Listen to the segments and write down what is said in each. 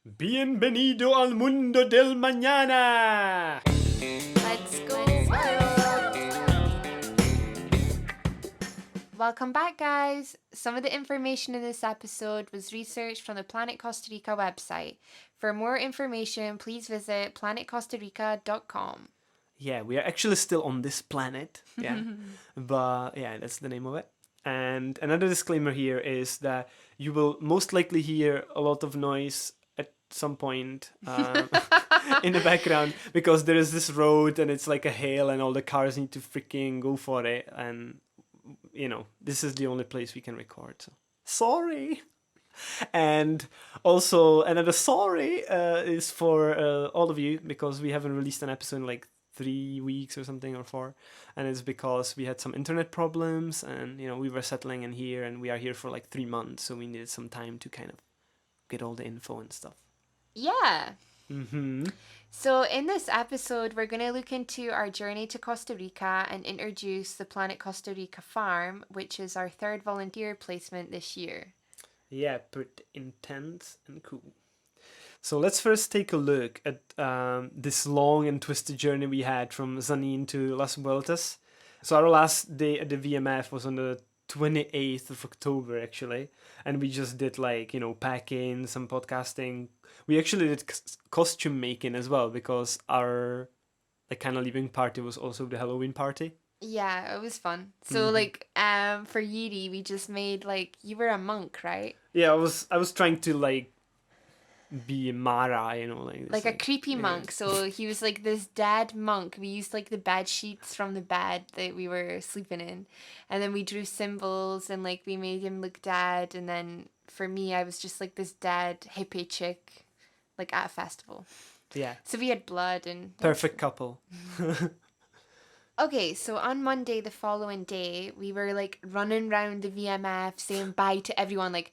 Bienvenido al mundo del mañana! Let's go world! Welcome back, guys! Some of the information in this episode was researched from the Planet Costa Rica website. For more information, please visit planetcostarica.com. Yeah, we are actually still on this planet. Yeah. But yeah, that's the name of it. And another disclaimer here is that you will most likely hear a lot of noise at some point in the background because there is this road and it's like a hill and all the cars need to freaking go for it. And, you know, this is the only place we can record. So sorry. And also another sorry is for all of you because we haven't released an episode in like 3 weeks or something or 4, and it's because we had some internet problems and you know we were settling in here and we are here for like 3 months, so we needed some time to kind of get all the info and stuff. Yeah. So in this episode, we're going to look into our journey to Costa Rica and introduce the Planet Costa Rica farm, which is our 3rd volunteer placement this year. Yeah, pretty intense and cool. So let's first take a look at this long and twisted journey we had from Zanin to Las Vueltas. So our last day at the VMF was on the 28th of October, actually. And we just did like, you know, packing, some podcasting. We actually did costume making as well because our like kind of leaving party was also the Halloween party. Yeah, it was fun. So for Jiri, we just made like, you were a monk, right? Yeah, I was trying to like be Mara, you know, like a creepy monk. So he was like this dead monk. We used like the bed sheets from the bed that we were sleeping in, and then we drew symbols and like we made him look dead. And then for me, I was just like this dead hippie chick, like at a festival. Yeah. So we had blood and perfect couple. Okay, so on Monday, the following day, we were like running around the VMF saying bye to everyone. Like,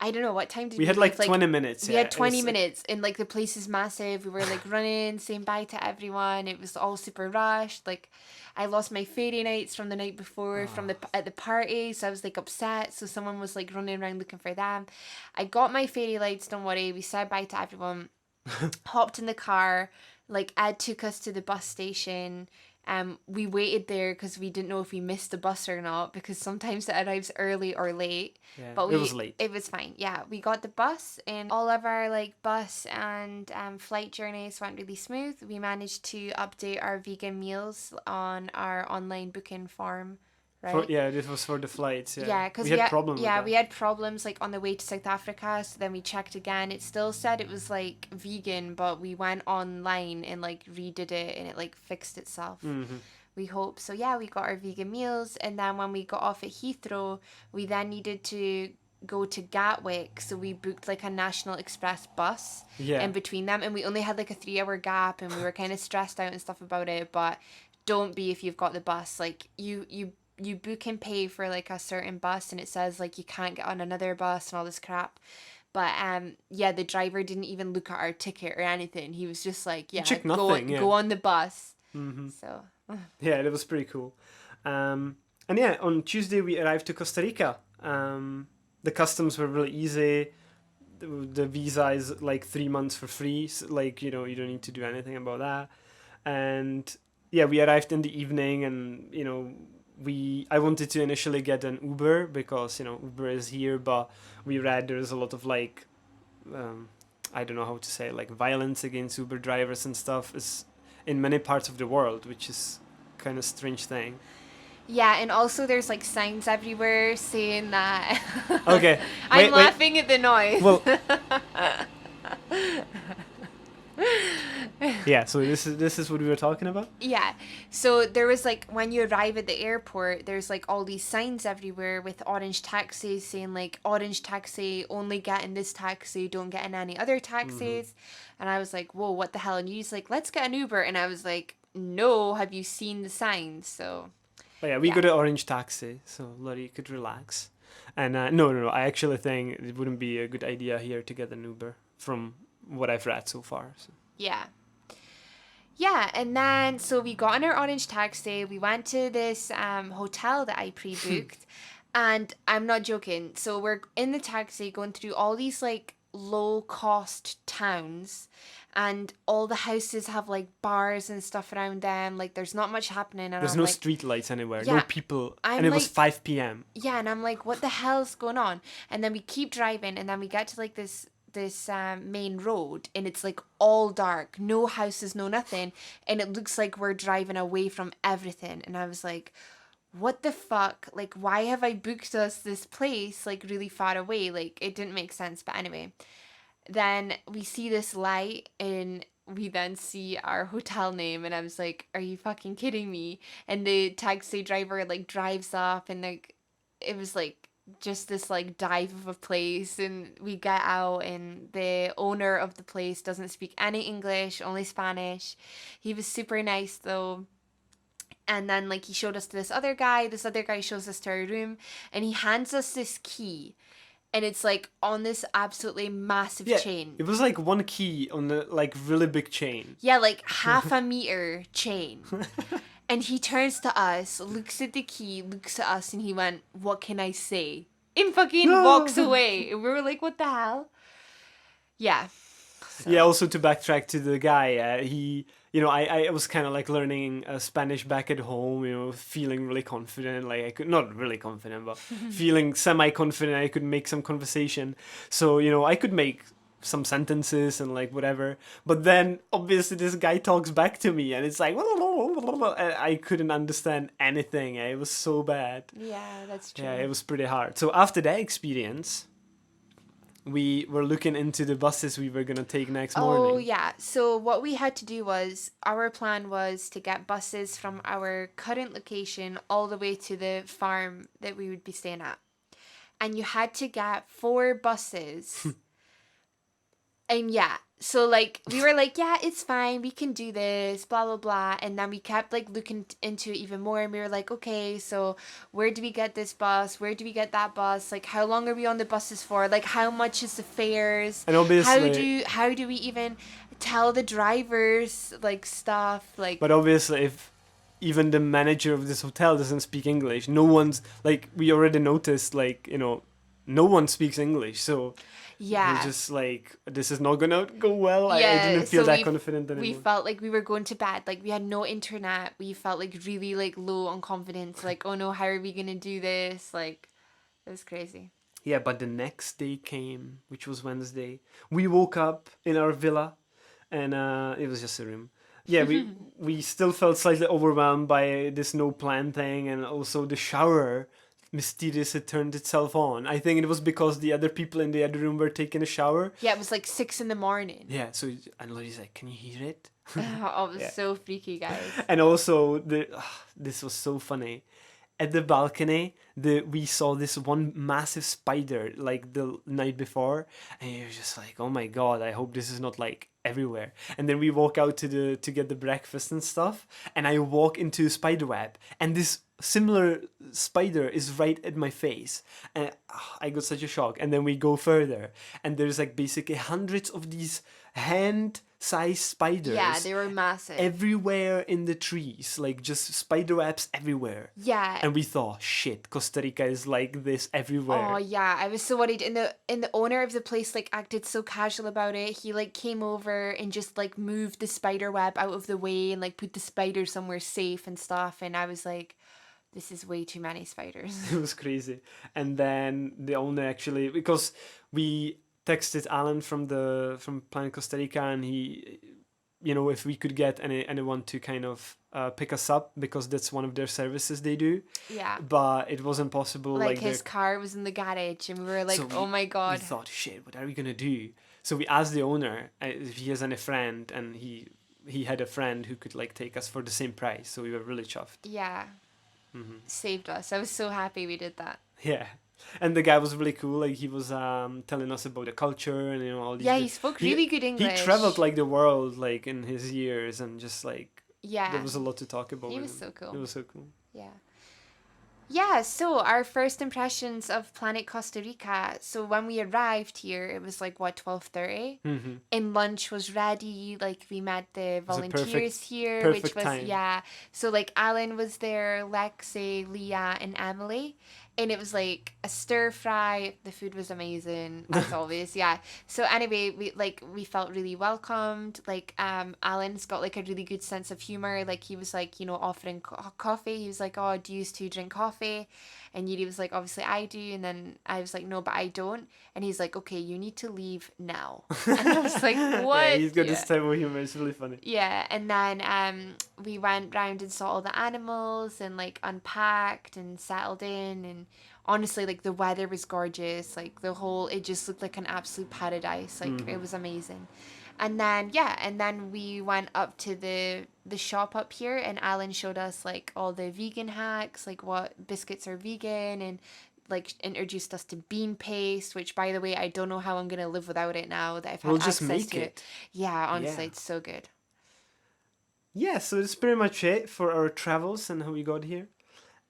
I don't know, what time did we had like 20 minutes. We had 20 minutes and like the place is massive. We were like running, saying bye to everyone. It was all super rushed. Like I lost my fairy nights from the night before at the party, so I was like upset. So someone was like running around looking for them. I got my fairy lights, don't worry. We said bye to everyone. Hopped in the car. Like Ed took us to the bus station. We waited there because we didn't know if we missed the bus or not, because sometimes it arrives early or late. Yeah, but it was late. It was fine. Yeah, we got the bus and all of our like bus and flight journeys went really smooth. We managed to update our vegan meals on our online booking form. Right? This was for the flights. Yeah, because we had problems. Yeah, we had problems like on the way to South Africa. So then we checked again. It still said it was like vegan, but we went online and like redid it, and it like fixed itself. We hope so. Yeah, we got our vegan meals, and then when we got off at Heathrow, we then needed to go to Gatwick. So we booked like a National Express bus in between them, and we only had like a 3-hour gap, and we were kind of stressed out and stuff about it. But don't be if you've got the bus. Like you book and pay for like a certain bus and it says like you can't get on another bus and all this crap. But the driver didn't even look at our ticket or anything. He was just like, go on the bus. So yeah, that was pretty cool. And yeah, on Tuesday we arrived to Costa Rica. The customs were really easy. The visa is like 3 months for free, so like, you know, you don't need to do anything about that. And yeah, we arrived in the evening, and you know, I wanted to initially get an Uber because, you know, Uber is here, but we read there is a lot of like, I don't know how to say, like violence against Uber drivers and stuff is in many parts of the world, which is kind of strange thing. Yeah, and also there's like signs everywhere saying that. Okay. I'm laughing at the noise. Well, yeah, so this is what we were talking about? Yeah. So there was like, when you arrive at the airport, there's like all these signs everywhere with orange taxis saying like, orange taxi, only get in this taxi, don't get in any other taxis. And I was like, whoa, what the hell? And he's like, let's get an Uber. And I was like, no, have you seen the signs? So we got an orange taxi, so Laurie could relax. And no, I actually think it wouldn't be a good idea here to get an Uber from what I've read so far. So. Yeah, and then so we got in our orange taxi. We went to this hotel that I pre-booked, and I'm not joking. So we're in the taxi going through all these like low cost towns, and all the houses have like bars and stuff around them. Like there's not much happening, and There's I'm no like, street lights anywhere, no yeah, people, I'm and it was like, 5 p.m. yeah, and I'm like, what the hell's going on? And then we keep driving, and then we get to like this main road, and it's like all dark, no houses, no nothing, and it looks like we're driving away from everything. And I was like, what the fuck? Like, why have I booked us this place like really far away? Like, it didn't make sense. But anyway, then we see this light, and we then see our hotel name, and I was like, are you fucking kidding me? And the taxi driver like drives up, and like it was like just this like dive of a place, and we get out, and the owner of the place doesn't speak any English, only Spanish. He was super nice though. And then like he showed us to this other guy shows us to our room, and he hands us this key, and it's like on this absolutely massive Yeah, chain. it was like one key on the like really big chain. Yeah, like half a meter chain. And he turns to us, looks at the key, looks at us, and he went, what can I say? And fucking walks away. And we were like, what the hell? Yeah. So. Yeah, also to backtrack to the guy, he, you know, I was kind of like learning Spanish back at home, you know, feeling really confident, like I could, not really confident, but feeling semi-confident I could make some conversation. So, you know, I could make some sentences and like whatever. But then obviously this guy talks back to me, and it's like, and I couldn't understand anything. It was so bad. Yeah, that's true. Yeah, it was pretty hard. So after that experience, we were looking into the buses we were gonna take next morning. Oh yeah. So what we had to do was, our plan was to get buses from our current location all the way to the farm that we would be staying at. And you had to get 4 buses. And yeah, so like we were like, yeah, it's fine, we can do this, blah blah blah. And then we kept like looking into it even more, and we were like, okay, so where do we get this bus, where do we get that bus, like how long are we on the buses for, like how much is the fares, And obviously, how do we even tell the drivers like stuff, like. but obviously, if even the manager of this hotel doesn't speak English, no one's like, we already noticed, like, you know, no one speaks English, so Yeah. we're just like, this is not gonna go well. I Yeah, didn't feel so that confident anymore. we felt like we were going to bed. Like we had no internet. We felt like really like low on confidence. Like, oh no, how are we gonna do this? Like, it was crazy. Yeah, but the next day came, which was Wednesday. We woke up in our villa, and it was just a room. Yeah, we still felt slightly overwhelmed by this no plan thing, and also the shower mysteriously turned itself on. I think it was because the other people in the other room were taking a shower. Yeah, it was like 6 a.m. Yeah, so and Laurie's like, "Can you hear it?" Oh, it was Yeah. so freaky, guys. And also this was so funny. At the balcony, we saw this one massive spider like the night before, and you're just like, oh my god, I hope this is not like everywhere. And then we walk out to get the breakfast and stuff, and I walk into a spider web, and this similar spider is right at my face, and I got such a shock. And then we go further, and there's like basically hundreds of these hand-sized spiders. Yeah, they were massive. Everywhere in the trees, like just spider webs everywhere. Yeah. And we thought, shit, Costa Rica is like this everywhere. Oh yeah, I was so worried. And the owner of the place like acted so casual about it. He like came over and just like moved the spider web out of the way and like put the spider somewhere safe and stuff. And I was like, this is way too many spiders. It was crazy. And then the owner actually, because we texted Alan from Planet Costa Rica, and he, you know, if we could get anyone to kind of pick us up, because that's one of their services they do. Yeah. But it wasn't possible. Like his car was in the garage, and we were like, So oh my god. We thought, shit, what are we gonna do? So we asked the owner if he has any friend, and he had a friend who could like take us for the same price. So we were really chuffed. Yeah. Mm-hmm. Saved us. I was so happy we did that. Yeah. And the guy was really cool. Like he was telling us about the culture and, you know, all these. Yeah, he spoke really good English. He traveled like the world, like in his years, and just like yeah, there was a lot to talk about. He was so cool. It was so cool. Yeah. Yeah, so our first impressions of Planet Costa Rica. So when we arrived here, it was like, what, 12:30? Mm-hmm. And lunch was ready. Like, we met the volunteers here, perfect which was, time. yeah. So, like, Alan was there, Lexi, Leah, and Emily. and it was like a stir fry. The food was amazing as always. Yeah. So anyway, we felt really welcomed. Like Alan's got like a really good sense of humor. Like he was like, you know, offering coffee. He was like, "Oh, do you used to drink coffee?" And Yuri was like, "Obviously I do." And then I was like, "No, but I don't." And he's like, "Okay, you need to leave now." And I was like, "What?" Yeah, he's got Yeah. this type of humor. It's really funny. Yeah, and then we went round and saw all the animals and like unpacked and settled in, and honestly like the weather was gorgeous. Like the whole it just looked like an absolute paradise. Like it was amazing. And then and then we went up to the shop up here, and Alan showed us like all the vegan hacks, like what biscuits are vegan, and like introduced us to bean paste, which by the way I don't know how I'm gonna live without it now that I've had We'll just access make to it. it. Yeah, honestly, Yeah. it's so good. Yeah, so that's pretty much it for our travels and how we got here.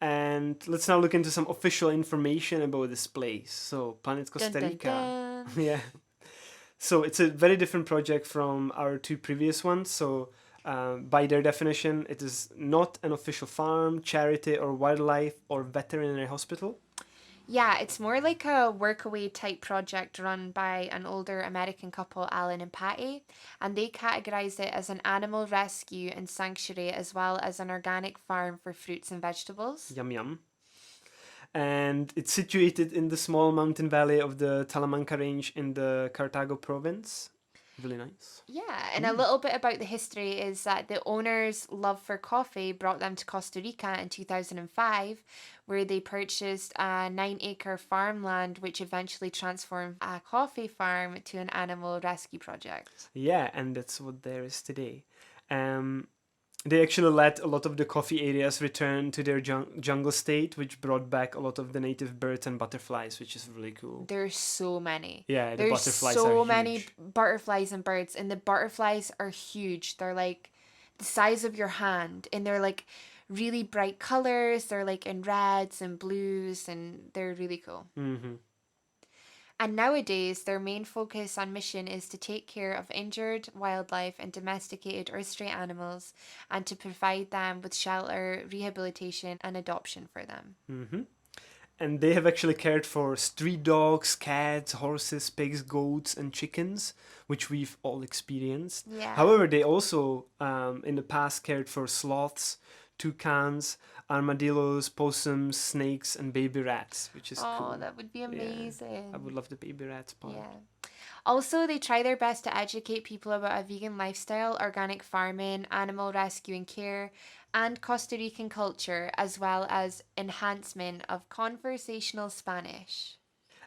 And let's now look into some official information about this place. So, Planet Dun Costa dun Rica. dun. Yeah. So, it's a very different project from our two previous ones. So, by their definition, it is not an official farm, charity, or wildlife or veterinary hospital. Yeah, it's more like a workaway type project run by an older American couple, Alan and Patty, and they categorise it as an animal rescue and sanctuary as well as an organic farm for fruits and vegetables. Yum yum. And it's situated in the small mountain valley of the Talamanca range in the Cartago province. Really nice. Yeah, and a little bit about the history is that the owner's love for coffee brought them to Costa Rica in 2005, where they purchased a 9-acre farmland, which eventually transformed a coffee farm to an animal rescue project. Yeah, and that's what there is today. Um, they actually let a lot of the coffee areas return to their jungle state, which brought back a lot of the native birds and butterflies, which is really cool. There's so many. Yeah, the There's butterflies so are many huge. butterflies and birds, and the butterflies are huge. They're like the size of your hand, and they're like really bright colors. They're like in reds and blues, and they're really cool. Mm-hmm. And nowadays, their main focus on mission is to take care of injured wildlife and domesticated or stray animals, and to provide them with shelter, rehabilitation, and adoption for them. Mm-hmm. And they have actually cared for street dogs, cats, horses, pigs, goats, and chickens, which we've all experienced. Yeah. However, they also, in the past, cared for sloths, toucans, armadillos, possums, snakes, and baby rats, which is cool. Oh, that would be Yeah, amazing. I would love the baby rats part. Yeah. Also, they try their best to educate people about a vegan lifestyle, organic farming, animal rescue and care, and Costa Rican culture, as well as enhancement of conversational Spanish.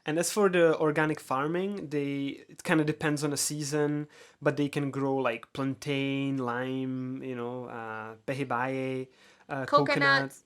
And as for the organic farming, it kind of depends on the season, but they can grow like plantain, lime, pejibaye, coconut, Coconuts,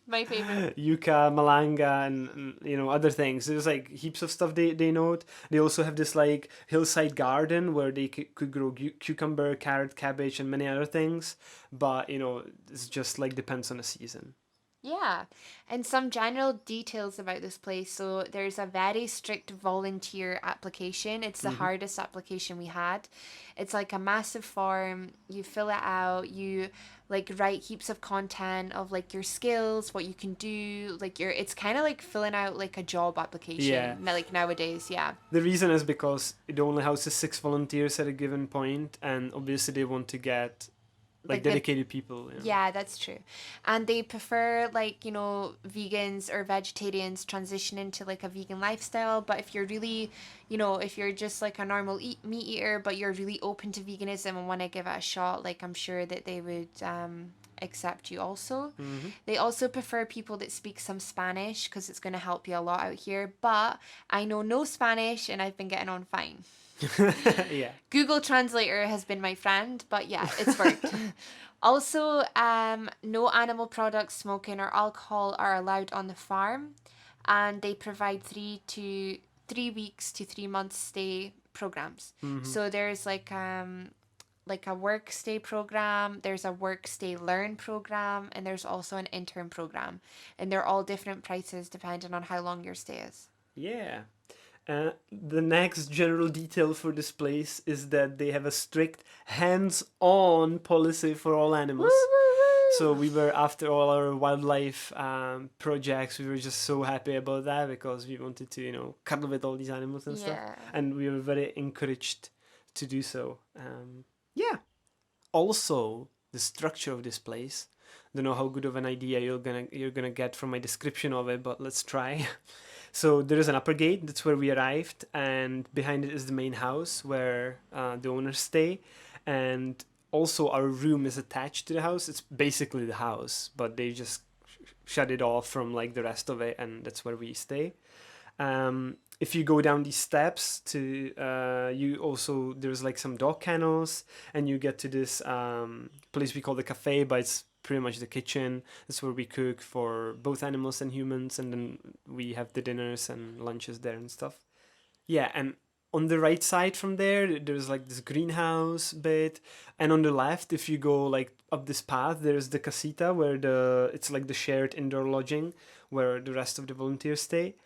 my favorite. yucca, malanga, and other things. There's like heaps of stuff they note. They also have this like hillside garden where they could grow cucumber, carrot, cabbage, and many other things. But it's just like depends on the season. Yeah, and some general details about this place. So there's a very strict volunteer application. It's the hardest application we had. It's like a massive form. You fill it out. You like write heaps of content of like your skills, what you can do. Like it's kind of like filling out like a job application. Yeah. Like nowadays, yeah. The reason is because it only houses 6 volunteers at a given point, and obviously they want to get like dedicated people. Yeah, that's true. And they prefer like, vegans or vegetarians transition into like a vegan lifestyle. But if you're really, if you're just like a normal meat eater, but you're really open to veganism and want to give it a shot, like I'm sure that they would accept you also. They also prefer people that speak some Spanish because it's going to help you a lot out here. But I know no Spanish and I've been getting on fine. Yeah. Google Translator has been my friend, but yeah, it's worked. Also, no animal products, smoking, or alcohol are allowed on the farm, and they provide 3 weeks to 3 months stay programs. So there's like a work stay program, there's a work stay learn program, and there's also an intern program, and they're all different prices depending on how long your stay is. Yeah. The next general detail for this place is that they have a strict hands-on policy for all animals. Woo, woo, So we were, after all our wildlife projects, we were just so happy about that because we wanted to, cuddle with all these animals and stuff. Yeah. And we were very encouraged to do so. Yeah. Also, the structure of this place. Don't know how good of an idea you're gonna get from my description of it, but let's try. So there is an upper gate. That's where we arrived, and behind it is the main house where the owners stay, and also our room is attached to the house. It's basically the house, but they just shut it off from like the rest of it, and that's where we stay. If you go down these steps to there's like some dog kennels, and you get to this place we call the cafe, but it's pretty much the kitchen. That's where we cook for both animals and humans, and then we have the dinners and lunches there and stuff. Yeah, and on the right side from there's like this greenhouse bit, and on the left, if you go like up this path, there's the casita where it's like the shared indoor lodging where the rest of the volunteers stay.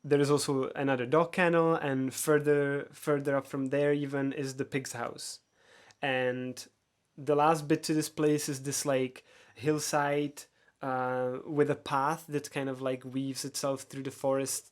There is also another dog kennel, and further up from there even is the pig's house. And the last bit to this place is this like hillside with a path that kind of like weaves itself through the forest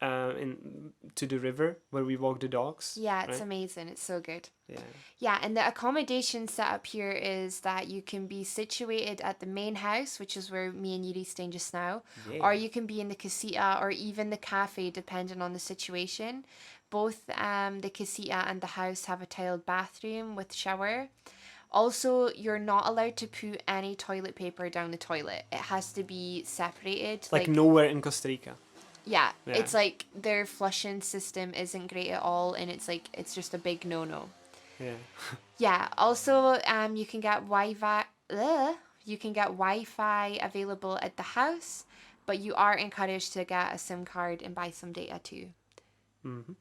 to the river where we walk the dogs. Yeah, it's right? amazing. It's so good. Yeah. Yeah, and the accommodation set up here is that you can be situated at the main house, which is where me and Jiri staying just now, Yeah. or you can be in the casita or even the cafe, depending on the situation. Both the casita and the house have a tiled bathroom with shower. Also, you're not allowed to put any toilet paper down the toilet. It has to be separated. Like nowhere in Costa Rica. Yeah, Yeah. it's like their flushing system isn't great at all, and it's just a big no-no. Yeah. Yeah. Also, you can get Wi-Fi. You can get Wi-Fi available at the house, but you are encouraged to get a SIM card and buy some data too. Mm-hmm.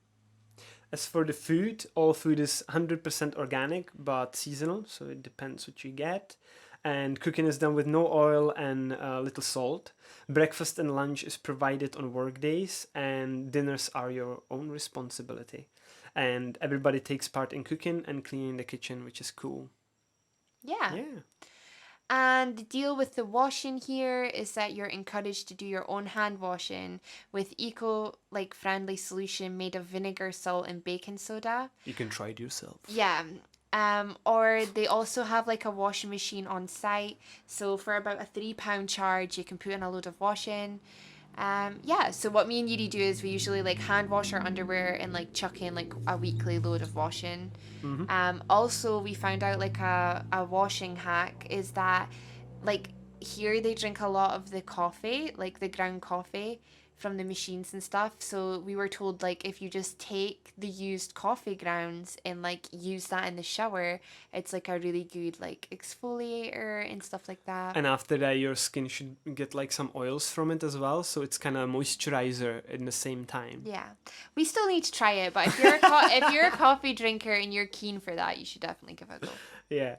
As for the food, all food is 100% organic but seasonal, so it depends what you get. And cooking is done with no oil and little salt. Breakfast and lunch is provided on work days, and dinners are your own responsibility. And everybody takes part in cooking and cleaning the kitchen, which is cool. Yeah. Yeah. And the deal with the washing here is that you're encouraged to do your own hand washing with friendly solution made of vinegar, salt, and baking soda. You can try it yourself. Yeah. Or they also have like a washing machine on site. So for about a £3 charge, you can put in a load of washing. So what me and Jiri do is we usually like hand wash our underwear and like chuck in like a weekly load of washing. Mm-hmm. Also we found out like a washing hack is that like here they drink a lot of the coffee, like the ground coffee from the machines and stuff. So we were told like if you just take the used coffee grounds and like use that in the shower, it's like a really good like exfoliator and stuff like that. And after that, your skin should get like some oils from it as well, so it's kind of a moisturizer in the same time. Yeah, we still need to try it, but if you're if you're a coffee drinker and you're keen for that, you should definitely give it a go. Yeah.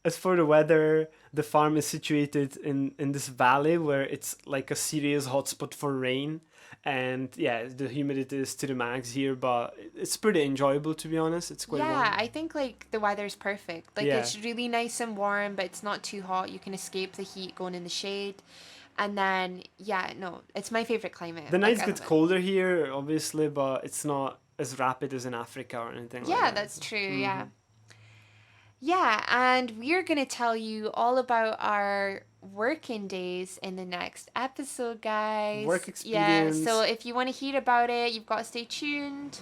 As for the weather, the farm is situated in this valley where it's like a serious hotspot for rain. And yeah, the humidity is to the max here, but it's pretty enjoyable, to be honest. It's quite warm. Yeah, I think like the weather's perfect. Like Yeah. it's really nice and warm, but it's not too hot. You can escape the heat going in the shade. And then, it's my favorite climate. The Like, nights I get love it. colder here, obviously, but it's not as rapid as in Africa or anything like Yeah, that. that's true. Yeah. Yeah, and we're going to tell you all about our working days in the next episode, guys. Work experience. Yeah, so if you want to hear about it, you've got to stay tuned.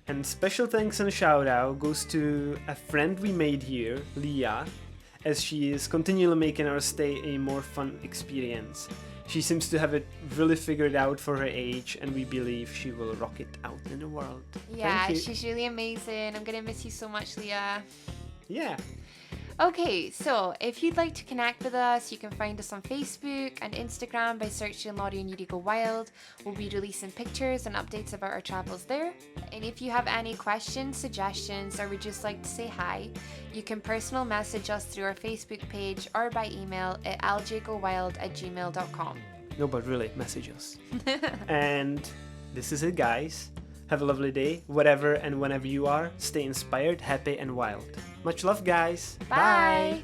And special thanks and a shout out goes to a friend we made here, Leah, as she is continually making our stay a more fun experience. She seems to have it really figured out for her age, and we believe she will rock it out in the world. Yeah, Thank you. she's really amazing. I'm going to miss you so much, Leah. Yeah. Okay, so if you'd like to connect with us, you can find us on Facebook and Instagram by searching Laurie and Jiri Go Wild. We'll be releasing pictures and updates about our travels there. And if you have any questions, suggestions, or would just like to say hi, you can personal message us through our Facebook page or by email at ljgowild@gmail.com. No, but really, message us. And this is it, guys. Have a lovely day, whatever and whenever you are. Stay inspired, happy, and wild. Much love, guys. Bye.